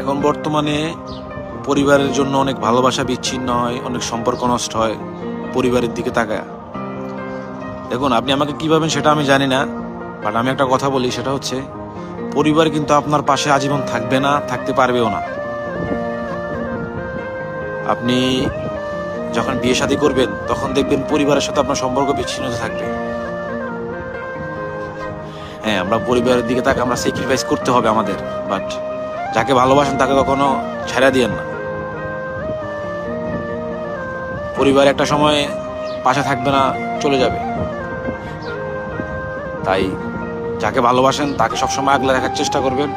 এখন বর্তমানে পরিবারের জন্য অনেক ভালোবাসা বিচ্ছিন্ন হয়, অনেক সম্পর্ক নষ্ট হয় পরিবারের দিকে তাকায়। দেখুন, আপনি আমাকে কি ভাবেন সেটা আমি জানি না, বাট আমি একটা কথা বলি, সেটা হচ্ছে পরিবার কিন্তু আপনার পাশে আজীবন থাকবে না, থাকতে পারবেও না। আপনি যখন বিয়ে শাদী করবেন তখন দেখবেন পরিবারের সাথে আপনার সম্পর্ক বিচ্ছিন্ন হতে থাকবে। হ্যাঁ, আমরা পরিবারের দিকে তাকে আমরা স্যাক্রিফাইস করতে হবে আমাদের, বাট যাকে ভালোবাসেন তাকে কখনো ছেড়ে দিয়েন না। পরিবার একটা সময় পাশে থাকবে না, চলে যাবে। তাই যাকে ভালোবাসেন তাকে সবসময় আগলে রাখার চেষ্টা করবেন।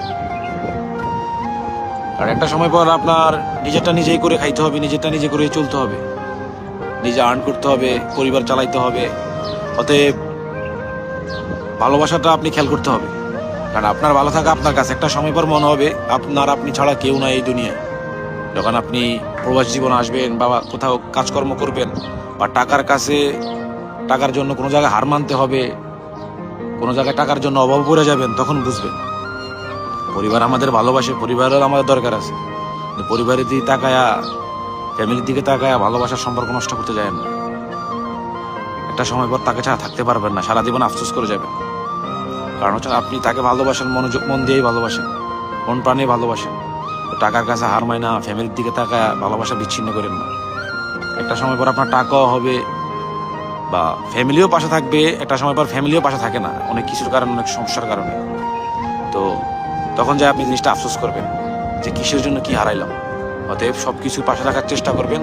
আর একটা সময় পর আপনার নিজেরটা নিজেই করে খাইতে হবে, নিজেরটা নিজে করে চলতে হবে, নিজে আর্ন করতে হবে, পরিবার চালাইতে হবে। অতএব ভালোবাসাটা আপনি খেয়াল করতে হবে, কারণ আপনার ভালো থাকা আপনার কাছে একটা সময় পর মনে হবে আপনি ছাড়া কেউ নাই এই দুনিয়ায়। যখন আপনি প্রবাস জীবন আসবেন বা কোথাও কাজকর্ম করবেন বা টাকার জন্য কোনো জায়গায় হার মানতে হবে, কোনো জায়গায় টাকার জন্য অভাব পড়ে যাবেন, তখন বুঝবেন পরিবার আমাদের ভালোবাসে, পরিবারের আমাদের দরকার আছে। পরিবারের দিকে তাকায়া, ফ্যামিলির দিকে তাকায়া ভালোবাসার সম্পর্ক নষ্ট করতে যায় না। একটা সময় পর তাকে ছাড়া থাকতে পারবেন না, সারা জীবন আফসোস করে যাবেন। কারণ হচ্ছে আপনি তাকে ভালোবাসেন, মন দিয়েই ভালোবাসেন, মন প্রাণে ভালোবাসেন। টাকার কাছে হার মায় না, ফ্যামিলির দিকে তাকায় ভালোবাসা বিচ্ছিন্ন করেন না। একটা সময় পর আপনার টাকাও হবে বা ফ্যামিলিও পাশে থাকবে, একটা সময় পর ফ্যামিলিও পাশে থাকে না, অনেক কিছুর কারণে, অনেক সমস্যার কারণে। তো তখন যায় আপনি জিনিসটা আফসোস করবেন যে কিসের জন্য কি হারাইলাম। অতএব সবকিছু পাশে রাখার চেষ্টা করবেন,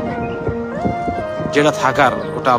যেটা থাকার ওটা